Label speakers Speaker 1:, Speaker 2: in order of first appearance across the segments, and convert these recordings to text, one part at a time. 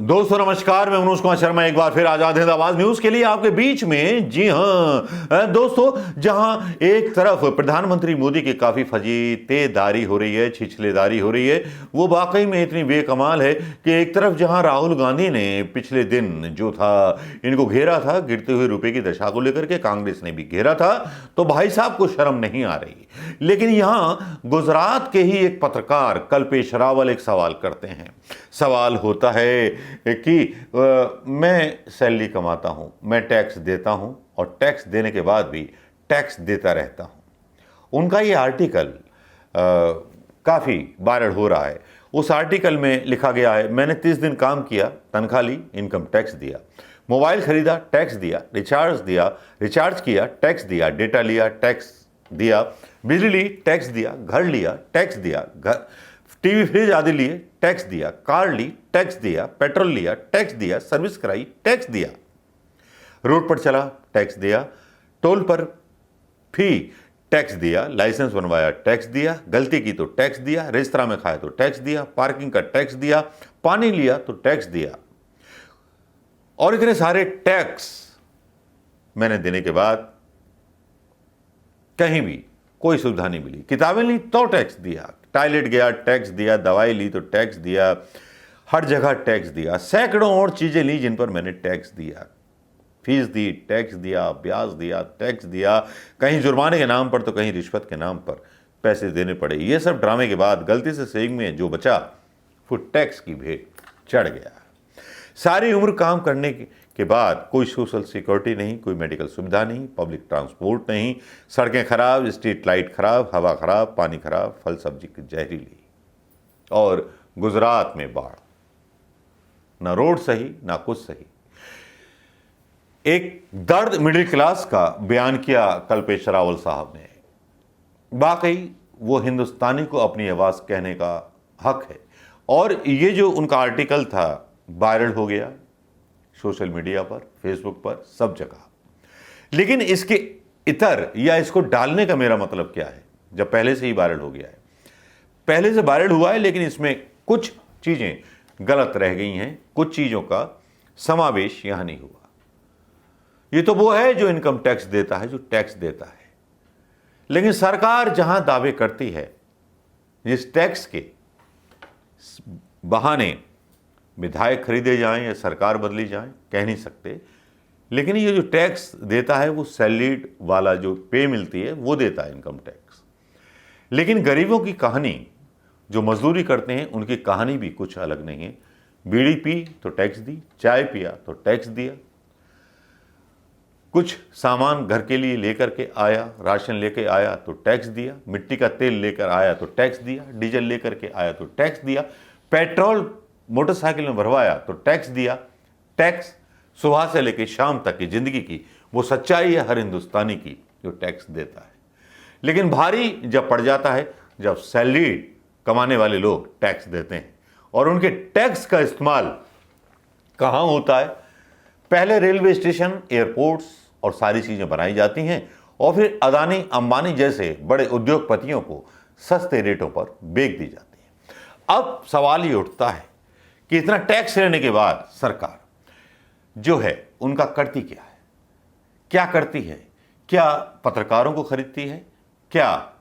Speaker 1: दोस्तों नमस्कार, मैं मनोज कुमार शर्मा एक बार फिर आजाद हिंद आवाज न्यूज के लिए आपके बीच में। जी हां दोस्तों, जहां एक तरफ प्रधानमंत्री मोदी की काफी फजीतेदारी हो रही है, छिछलेदारी हो रही है, वो वाकई में इतनी बेकमाल है कि एक तरफ जहां राहुल गांधी ने पिछले दिन जो था इनको घेरा था, गिरते हुए रुपए की दशा को लेकर के कांग्रेस ने भी घेरा था, तो भाई साहब को शर्म नहीं आ रही। लेकिन यहां गुजरात के ही एक पत्रकार कल्पेश रावल एक सवाल करते हैं। सवाल होता है कि मैं सैलरी कमाता हूं, मैं टैक्स देता हूं और टैक्स देने के बाद भी टैक्स देता रहता हूं। उनका ये आर्टिकल काफ़ी वायरल हो रहा है। उस आर्टिकल में लिखा गया है, मैंने 30 दिन काम किया, तनख्वाह ली, इनकम टैक्स दिया, मोबाइल खरीदा, टैक्स दिया, रिचार्ज किया, टैक्स दिया, डेटा लिया, टैक्स दिया, बिजली ली, टैक्स दिया, घर लिया, टैक्स दिया, टीवी फ्रिज आदि लिए, टैक्स दिया, कार ली, टैक्स दिया, पेट्रोल लिया, टैक्स दिया, सर्विस कराई, टैक्स दिया, रोड पर चला, टैक्स दिया, टोल पर फी टैक्स दिया, लाइसेंस बनवाया, टैक्स दिया, गलती की तो टैक्स दिया, रेस्तरां में खाया तो टैक्स दिया, पार्किंग का टैक्स दिया, पानी लिया तो टैक्स दिया। और इतने सारे टैक्स मैंने देने के बाद कहीं भी कोई सुविधा नहीं मिली। किताबें ली तो टैक्स दिया, टॉयलेट गया टैक्स दिया, दवाई ली तो टैक्स दिया, हर जगह टैक्स दिया, सैकड़ों और चीजें ली जिन पर मैंने टैक्स दिया, फीस दी, टैक्स दिया, ब्याज दिया, टैक्स दिया, कहीं जुर्माने के नाम पर तो कहीं रिश्वत के नाम पर पैसे देने पड़े। ये सब ड्रामे के बाद गलती से सेविंग में जो बचा वो टैक्स की भेंट चढ़ गया। सारी उम्र काम करने के बाद कोई सोशल सिक्योरिटी नहीं, कोई मेडिकल सुविधा नहीं, पब्लिक ट्रांसपोर्ट नहीं, सड़कें खराब, स्ट्रीट लाइट खराब, हवा खराब, पानी खराब, फल सब्जी जहरीली, और गुजरात में बाढ़, ना रोड सही ना कुछ सही। एक दर्द मिडिल क्लास का बयान किया कल्पेश रावल साहब ने। वाकई वो हिंदुस्तानी को अपनी आवाज कहने का हक है। और ये जो उनका आर्टिकल था वायरल हो गया सोशल मीडिया पर, फेसबुक पर, सब जगह। लेकिन इसके इतर या इसको डालने का मेरा मतलब क्या है, जब पहले से ही वायरल हो गया है, पहले से वायरल हुआ है, लेकिन इसमें कुछ चीजें गलत रह गई हैं, कुछ चीजों का समावेश यहां नहीं हुआ। ये तो वो है जो इनकम टैक्स देता है, जो टैक्स देता है, लेकिन सरकार जहां दावे करती है जिस टैक्स के बहाने विधायक खरीदे जाएं या सरकार बदली जाए, कह नहीं सकते, लेकिन ये जो टैक्स देता है वो सैलरीड वाला जो पे मिलती है वो देता है इनकम टैक्स। लेकिन गरीबों की कहानी, जो मजदूरी करते हैं उनकी कहानी भी कुछ अलग नहीं है। बीड़ी पी तो टैक्स दी, चाय पिया तो टैक्स दिया, कुछ सामान घर के लिए लेकर के आया, राशन लेके आया तो टैक्स दिया, मिट्टी का तेल लेकर आया तो टैक्स दिया, डीजल लेकर के आया तो टैक्स दिया, पेट्रोल मोटरसाइकिल में भरवाया तो टैक्स दिया। टैक्स सुबह से लेकर शाम तक की जिंदगी की वो सच्चाई है हर हिंदुस्तानी की जो टैक्स देता है। लेकिन भारी जब पड़ जाता है जब सैलरी कमाने वाले लोग टैक्स देते हैं, और उनके टैक्स का इस्तेमाल कहां होता है। पहले रेलवे स्टेशन, एयरपोर्ट्स और सारी चीजें बनाई जाती हैं, और फिर अदानी अंबानी जैसे बड़े उद्योगपतियों को सस्ते रेटों पर बेच दी जाती है। अब सवाल ये उठता है कि इतना टैक्स लेने के बाद सरकार जो है उनका करती क्या है, क्या करती है? क्या पत्रकारों को खरीदती है? क्या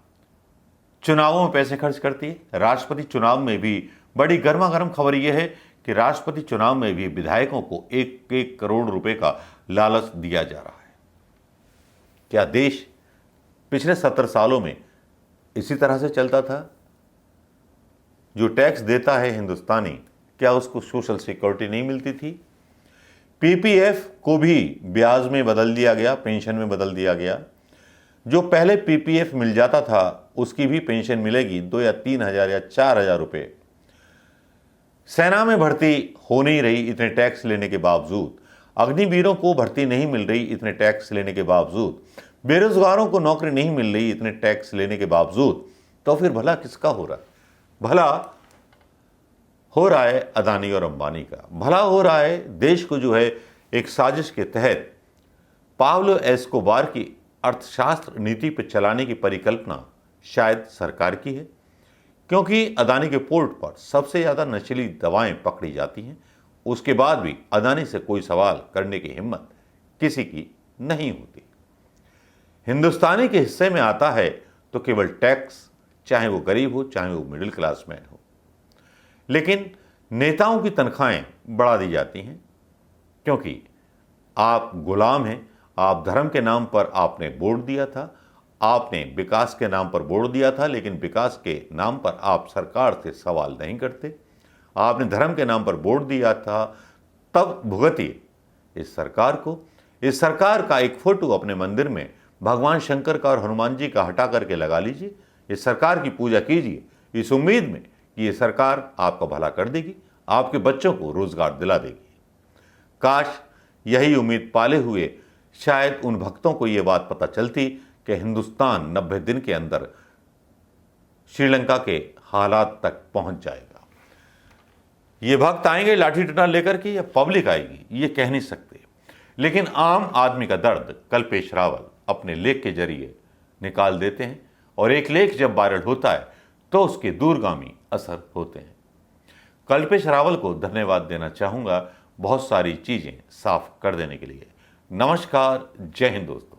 Speaker 1: चुनावों में पैसे खर्च करती है? राष्ट्रपति चुनाव में भी बड़ी गर्मा गर्म खबर यह है कि राष्ट्रपति चुनाव में भी विधायकों को 1-1 करोड़ रुपए का लालच दिया जा रहा है। क्या देश पिछले 70 सालों में इसी तरह से चलता था? जो टैक्स देता है हिंदुस्तानी, क्या उसको सोशल सिक्योरिटी नहीं मिलती थी? पीपीएफ को भी ब्याज में बदल दिया गया, पेंशन में बदल दिया गया। जो पहले पीपीएफ मिल जाता था उसकी भी पेंशन मिलेगी 2 या 3 हजार या 4 हजार रुपए। सेना में भर्ती हो नहीं रही इतने टैक्स लेने के बावजूद, अग्निवीरों को भर्ती नहीं मिल रही इतने टैक्स लेने के बावजूद, बेरोजगारों को नौकरी नहीं मिल रही इतने टैक्स लेने के बावजूद, तो फिर भला किसका हो रहा है? भला हो रहा है अदानी और अंबानी का, भला हो रहा है देश को जो है एक साजिश के तहत पाब्लो एस्कोबार की अर्थशास्त्र नीति पर चलाने की परिकल्पना शायद सरकार की है, क्योंकि अदानी के पोर्ट पर सबसे ज़्यादा नशीली दवाएं पकड़ी जाती हैं उसके बाद भी अदानी से कोई सवाल करने की हिम्मत किसी की नहीं होती। हिंदुस्तानी के हिस्से में आता है तो केवल टैक्स, चाहे वो गरीब हो चाहे वो मिडिल क्लास मैन हो। लेकिन नेताओं की तनख्वाहें बढ़ा दी जाती हैं, क्योंकि आप गुलाम हैं। आप धर्म के नाम पर आपने वोट दिया था, आपने विकास के नाम पर वोट दिया था, लेकिन विकास के नाम पर आप सरकार से सवाल नहीं करते। आपने धर्म के नाम पर वोट दिया था, तब भुगतिए इस सरकार को। इस सरकार का एक फोटो अपने मंदिर में भगवान शंकर का और हनुमान जी का हटा करके लगा लीजिए। इस सरकार की पूजा कीजिए, इस उम्मीद में कि ये सरकार आपका भला कर देगी, आपके बच्चों को रोजगार दिला देगी। काश यही उम्मीद पाले हुए शायद उन भक्तों को ये बात पता चलती कि हिंदुस्तान 90 दिन के अंदर श्रीलंका के हालात तक पहुंच जाएगा। ये भक्त आएंगे लाठी डंडा लेकर के या पब्लिक आएगी, ये कह नहीं सकते। लेकिन आम आदमी का दर्द कल्पेश रावल अपने लेख के जरिए निकाल देते हैं, और एक लेख जब वायरल होता है तो उसके दूरगामी असर होते हैं। कल्पेश रावल को धन्यवाद देना चाहूँगा बहुत सारी चीज़ें साफ कर देने के लिए। नमस्कार, जय हिंद दोस्तों।